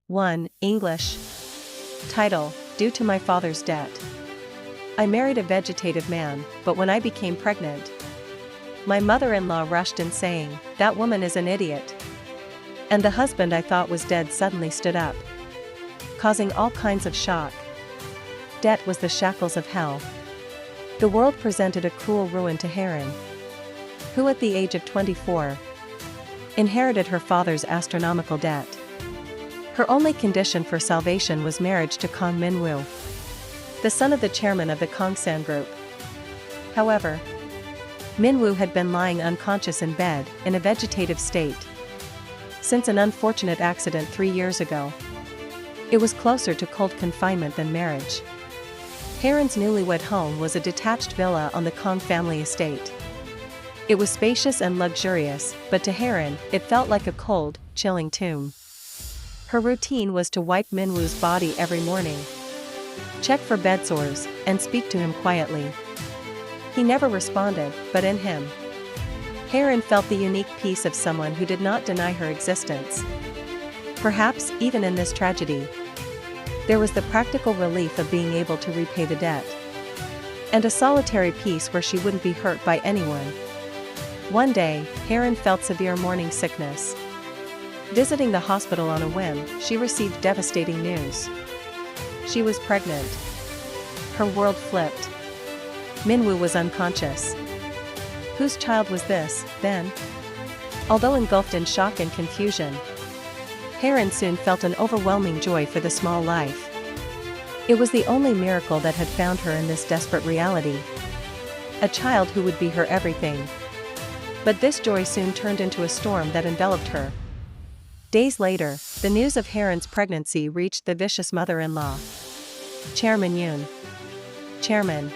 1. English. Title: Due to my father's debt. I married a vegetative man, but when I became pregnant, my mother-in-law rushed in saying, "That woman is an idiot." And the husband I thought was dead suddenly stood up, causing all kinds of shock. Debt was the shackles of hell. The world presented a cruel ruin to Heron, who at the age of 24, inherited her father's astronomical debt. Her only condition for salvation was marriage to Kong Min-woo, the son of the chairman of the Kongsan Group. However, Min-woo had been lying unconscious in bed, in a vegetative state, since an unfortunate accident 3 years ago. It was closer to cold confinement than marriage. Heron's newlywed home was a detached villa on the Kong family estate. It was spacious and luxurious, but to Heron, it felt like a cold, chilling tomb. Her routine was to wipe Min-woo's body every morning, check for bed sores, and speak to him quietly. He never responded, but in him, Heron felt the unique peace of someone who did not deny her existence. Perhaps, even in this tragedy, there was the practical relief of being able to repay the debt, and a solitary peace where she wouldn't be hurt by anyone. One day, Heron felt severe morning sickness. Visiting the hospital on a whim, she received devastating news. She was pregnant. Her world flipped. Min-woo was unconscious. Whose child was this, then? Although engulfed in shock and confusion, Heron soon felt an overwhelming joy for the small life. It was the only miracle that had found her in this desperate reality. A child who would be her everything. But this joy soon turned into a storm that enveloped her. Days later, the news of Heron's pregnancy reached the vicious mother-in-law, Chairman Yoon. Chairman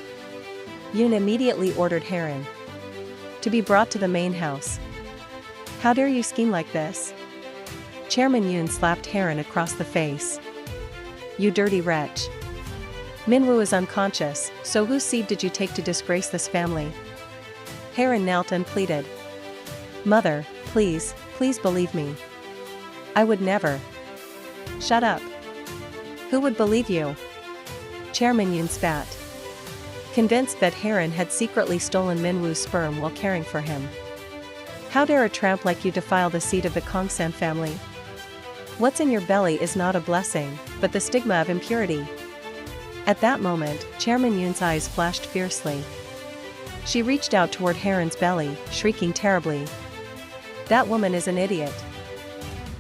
Yoon immediately ordered Heron to be brought to the main house. "How dare you scheme like this?" Chairman Yoon slapped Heron across the face. "You dirty wretch. Min-woo is unconscious, so whose seed did you take to disgrace this family?" Heron knelt and pleaded. "Mother, please, please believe me. I would never." "Shut up. Who would believe you?" Chairman Yoon spat, convinced that Heron had secretly stolen Min-woo's sperm while caring for him. "How dare a tramp like you defile the seed of the Kongsan family? What's in your belly is not a blessing, but the stigma of impurity." At that moment, Chairman Yoon's eyes flashed fiercely. She reached out toward Heron's belly, shrieking terribly. "That woman is an idiot.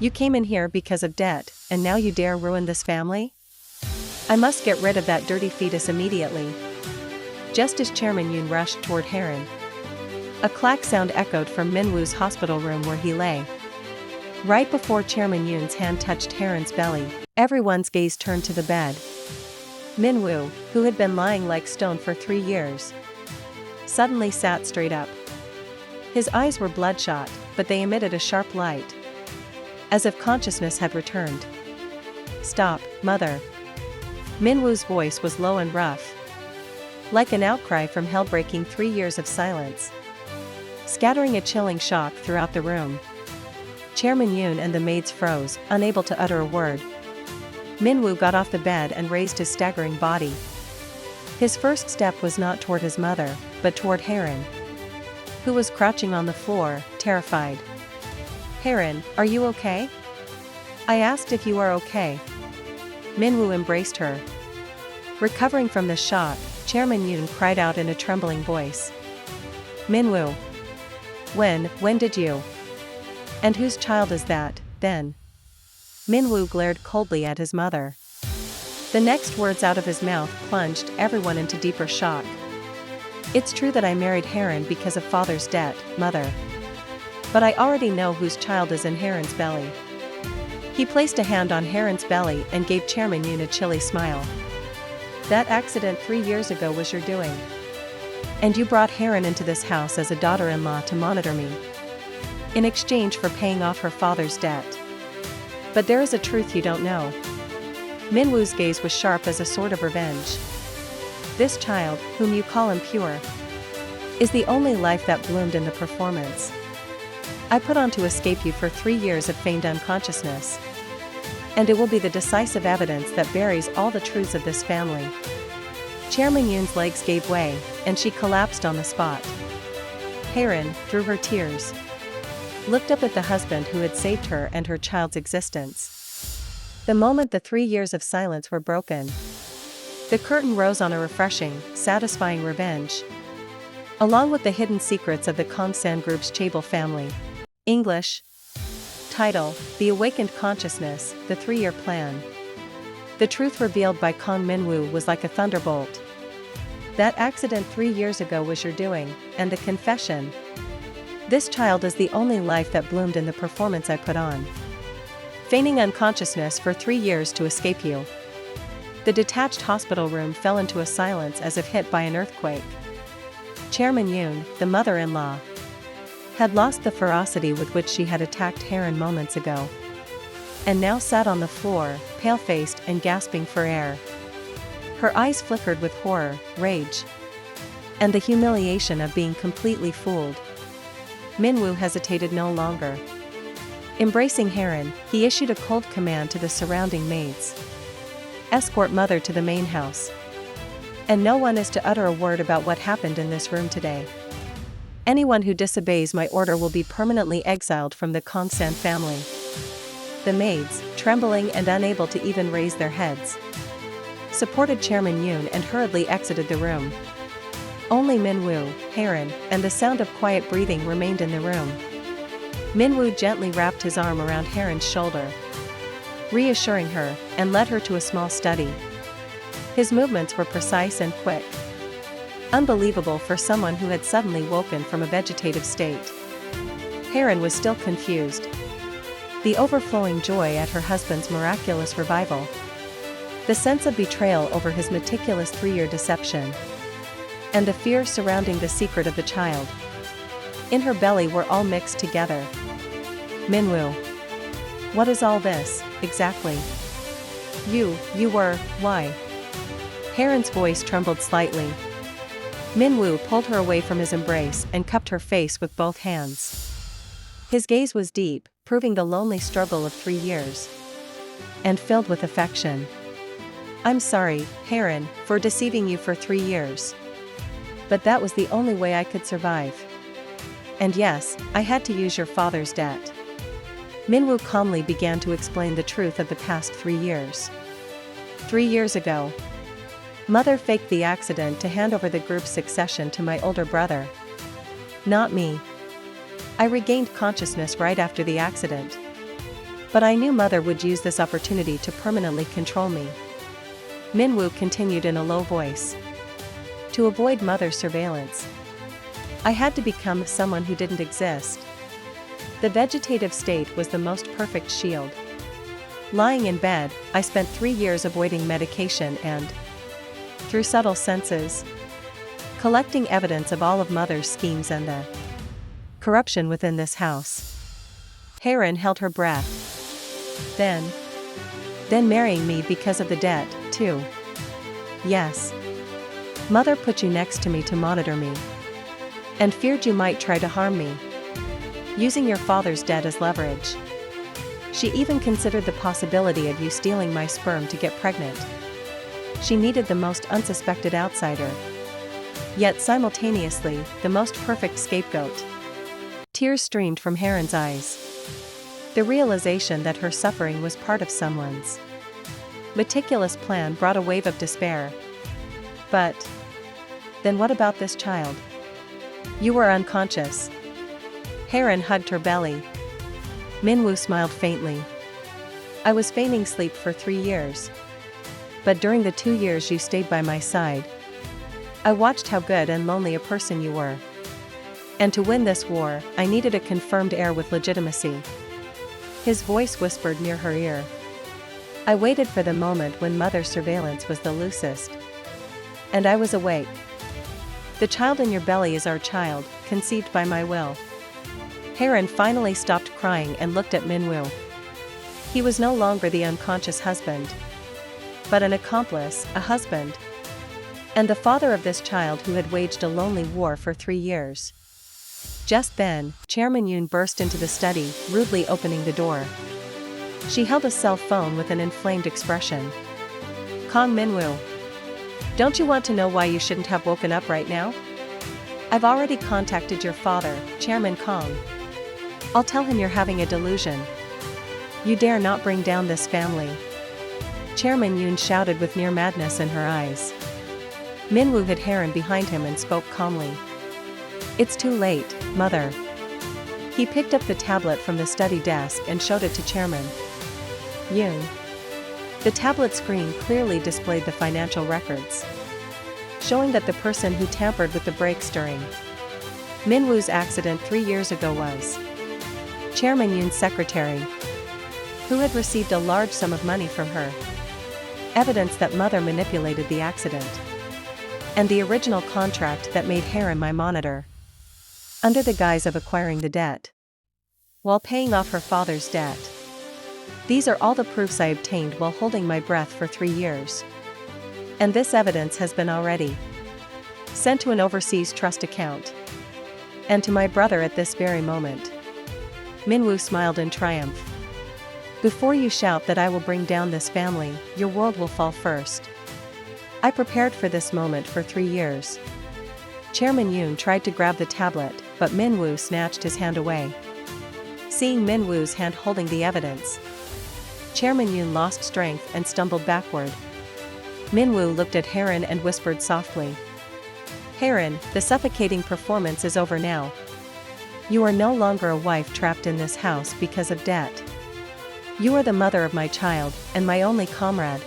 You came in here because of debt, and now you dare ruin this family? I must get rid of that dirty fetus immediately." Just as Chairman Yoon rushed toward Heron, a clack sound echoed from Min-woo's hospital room where he lay. Right before Chairman Yoon's hand touched Heron's belly, everyone's gaze turned to the bed. Min-woo, who had been lying like stone for 3 years, suddenly sat straight up. His eyes were bloodshot, but they emitted a sharp light, as if consciousness had returned. "Stop, mother." Min-woo's voice was low and rough, like an outcry from hell, breaking 3 years of silence, scattering a chilling shock throughout the room. Chairman Yoon and the maids froze, unable to utter a word. Min-woo got off the bed and raised his staggering body. His first step was not toward his mother, but toward Heron, who was crouching on the floor, terrified. "Heron, are you okay?" "I asked if you are okay." Min-woo embraced her. Recovering from the shock, Chairman Yoon cried out in a trembling voice. "Min-woo. When did you? And whose child is that, then?" Min-woo glared coldly at his mother. The next words out of his mouth plunged everyone into deeper shock. "It's true that I married Heron because of father's debt, mother. But I already know whose child is in Heron's belly." He placed a hand on Heron's belly and gave Chairman Yoon a chilly smile. "That accident 3 years ago was your doing. And you brought Heron into this house as a daughter-in-law to monitor me, in exchange for paying off her father's debt. But there is a truth you don't know." Min-woo's gaze was sharp as a sword of revenge. "This child, whom you call impure, is the only life that bloomed in the performance I put on to escape you for 3 years of feigned unconsciousness. And it will be the decisive evidence that buries all the truths of this family. Chairman Yoon's legs gave way, and she collapsed on the spot. Haerin, through her tears, looked up at the husband who had saved her and her child's existence. The moment the 3 years of silence were broken, the curtain rose on a refreshing, satisfying revenge. Along with the hidden secrets of the Kong-san group's Chaebol family. English. Title: The Awakened Consciousness, The 3-Year Plan. The truth revealed by Kong Min-woo was like a thunderbolt. That accident 3 years ago was your doing, and the confession. This child is the only life that bloomed in the performance I put on. Feigning unconsciousness for 3 years to escape you. The detached hospital room fell into a silence as if hit by an earthquake. Chairman Yoon, the mother-in-law, had lost the ferocity with which she had attacked Haerin moments ago. And now sat on the floor, pale-faced and gasping for air. Her eyes flickered with horror, rage, and the humiliation of being completely fooled. Min-woo hesitated no longer. Embracing Haerin, he issued a cold command to the surrounding maids. Escort mother to the main house. And no one is to utter a word about what happened in this room today. Anyone who disobeys my order will be permanently exiled from the Kong-san family. The maids, trembling and unable to even raise their heads, supported Chairman Yoon and hurriedly exited the room. Only Min-woo, Haerin, and the sound of quiet breathing remained in the room. Min-woo gently wrapped his arm around Haerin's shoulder, reassuring her, and led her to a small study. His movements were precise and quick. Unbelievable for someone who had suddenly woken from a vegetative state. Haerin was still confused. The overflowing joy at her husband's miraculous revival. The sense of betrayal over his meticulous 3-year deception. And the fear surrounding the secret of the child. In her belly were all mixed together. Min-woo. What is all this, exactly? You were, why? Haerin's voice trembled slightly. Min-woo pulled her away from his embrace and cupped her face with both hands. His gaze was deep, proving the lonely struggle of 3 years. And filled with affection. I'm sorry, Haerin, for deceiving you for 3 years. But that was the only way I could survive. And yes, I had to use your father's debt. Min-woo calmly began to explain the truth of the past 3 years. 3 years ago, Mother faked the accident to hand over the group's succession to my older brother. Not me. I regained consciousness right after the accident. But I knew Mother would use this opportunity to permanently control me. Min-woo continued in a low voice. To avoid Mother's surveillance, I had to become someone who didn't exist. The vegetative state was the most perfect shield. Lying in bed, I spent 3 years avoiding medication and, through subtle senses, collecting evidence of all of Mother's schemes and the corruption within this house. Haerin held her breath. Then marrying me because of the debt, too. Yes. Mother put you next to me to monitor me. And feared you might try to harm me. Using your father's debt as leverage. She even considered the possibility of you stealing my sperm to get pregnant. She needed the most unsuspected outsider. Yet simultaneously, the most perfect scapegoat. Tears streamed from Haerin's eyes. The realization that her suffering was part of someone's meticulous plan brought a wave of despair. But then what about this child? You were unconscious. Haerin hugged her belly. Min-woo smiled faintly. I was feigning sleep for 3 years. But during the 2 years you stayed by my side, I watched how good and lonely a person you were. And to win this war, I needed a confirmed heir with legitimacy. His voice whispered near her ear. I waited for the moment when Mother's surveillance was the loosest. And I was awake. The child in your belly is our child, conceived by my will. Haerin finally stopped crying and looked at Min-woo. He was no longer the unconscious husband, but an accomplice, a husband, and the father of this child who had waged a lonely war for 3 years. Just then, Chairman Yoon burst into the study, rudely opening the door. She held a cell phone with an inflamed expression. Kong Minwoo. Don't you want to know why you shouldn't have woken up right now? I've already contacted your father, Chairman Kong. I'll tell him you're having a delusion. You dare not bring down this family. Chairman Yoon shouted with near madness in her eyes. Minwoo hid Heron behind him and spoke calmly. It's too late, mother. He picked up the tablet from the study desk and showed it to Chairman Yoon. The tablet screen clearly displayed the financial records, showing that the person who tampered with the brakes during Minwoo's accident 3 years ago was Chairman Yoon's secretary, who had received a large sum of money from her. Evidence that mother manipulated the accident. And the original contract that made Heron my monitor, under the guise of acquiring the debt, while paying off her father's debt. These are all the proofs I obtained while holding my breath for 3 years. And this evidence has been already sent to an overseas trust account. And to my brother at this very moment. Minwoo smiled in triumph. Before you shout that I will bring down this family, your world will fall first. I prepared for this moment for 3 years. Chairman Yoon tried to grab the tablet, but Minwoo snatched his hand away. Seeing Minwoo's hand holding the evidence, Chairman Yoon lost strength and stumbled backward. Minwoo looked at Heron and whispered softly. Heron, the suffocating performance is over now. You are no longer a wife trapped in this house because of debt. You are the mother of my child, and my only comrade.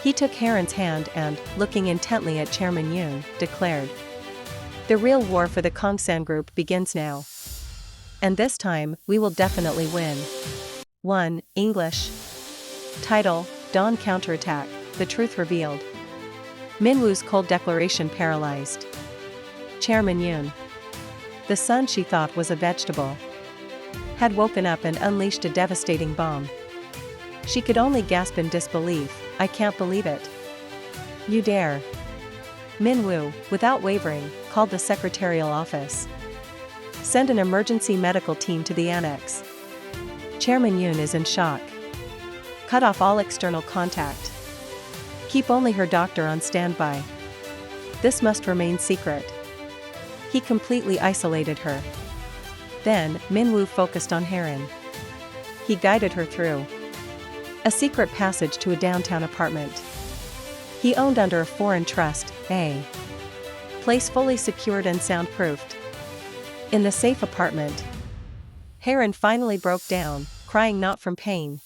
He took Heron's hand and, looking intently at Chairman Yoon, declared. The real war for the Kongsan Group begins now. And this time, we will definitely win. 1. English. Title, Dawn Counterattack, The Truth Revealed. Minwoo's cold declaration paralyzed Chairman Yoon. The son she thought was a vegetable had woken up and unleashed a devastating bomb. She could only gasp in disbelief. I can't believe it. You dare. Minwoo, without wavering, called the secretarial office. Send an emergency medical team to the annex. Chairman Yoon is in shock. Cut off all external contact. Keep only her doctor on standby. This must remain secret. He completely isolated her. Then, Minwoo focused on Heron. He guided her through a secret passage to a downtown apartment he owned under a foreign trust, a place fully secured and soundproofed. In the safe apartment, Heron finally broke down, crying not from pain,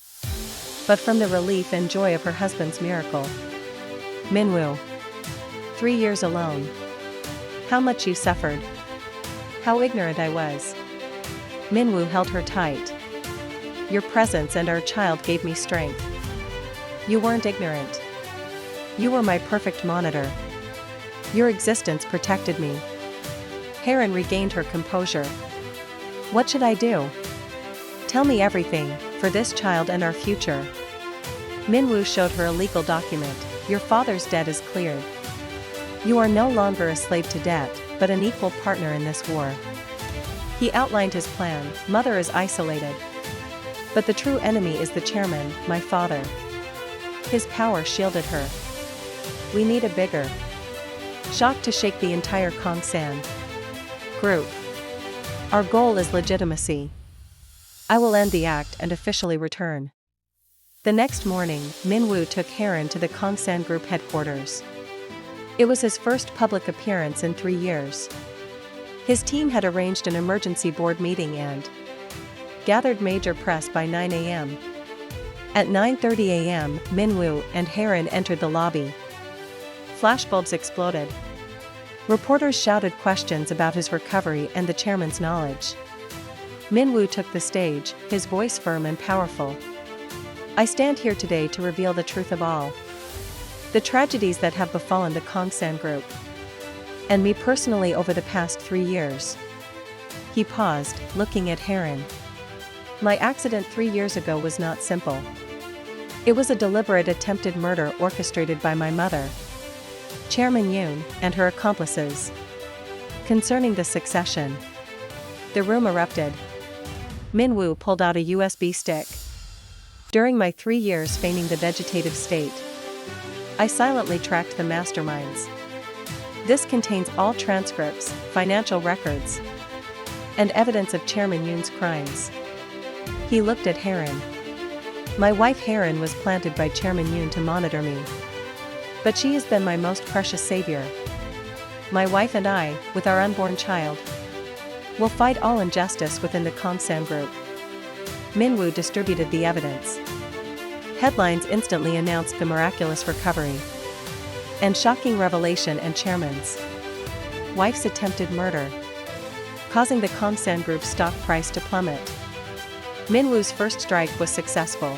but from the relief and joy of her husband's miracle. Minwoo. 3 years alone. How much you suffered. How ignorant I was. Minwoo held her tight. Your presence and our child gave me strength. You weren't ignorant. You were my perfect monitor. Your existence protected me. Heron regained her composure. What should I do? Tell me everything, for this child and our future. Minwoo showed her a legal document. Your father's debt is cleared. You are no longer a slave to debt, but an equal partner in this war. He outlined his plan. Mother is isolated. But the true enemy is the chairman, my father. His power shielded her. We need a bigger shock to shake the entire Kongsan Group. Our goal is legitimacy. I will end the act and officially return. The next morning, Minwoo took Heron to the Kongsan Group headquarters. It was his first public appearance in 3 years. His team had arranged an emergency board meeting and gathered major press by 9 a.m. At 9:30 a.m., Minwoo and Heron entered the lobby. Flashbulbs exploded. Reporters shouted questions about his recovery and the chairman's knowledge. Minwoo took the stage, his voice firm and powerful. I stand here today to reveal the truth of all the tragedies that have befallen the Kongsan Group, and me personally over the past 3 years. He paused, looking at Heron. My accident 3 years ago was not simple. It was a deliberate attempted murder orchestrated by my mother, Chairman Yoon, and her accomplices. Concerning the succession, the room erupted. Minwoo pulled out a USB stick. During my 3 years feigning the vegetative state, I silently tracked the masterminds. This contains all transcripts, financial records, and evidence of Chairman Yoon's crimes. He looked at Heron. My wife Heron was planted by Chairman Yoon to monitor me. But she has been my most precious savior. My wife and I, with our unborn child, will fight all injustice within the Kongsan group. Minwoo distributed the evidence. Headlines instantly announced the miraculous recovery and shocking revelation and Chairman's wife's attempted murder, causing the Kongsan Group's stock price to plummet. Minwoo's first strike was successful.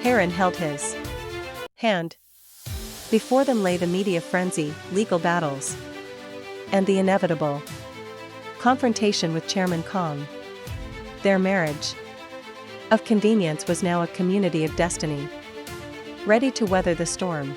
Heron held his hand. Before them lay the media frenzy, legal battles, and the inevitable confrontation with Chairman Kong. Their marriage of convenience was now a community of destiny, ready to weather the storm.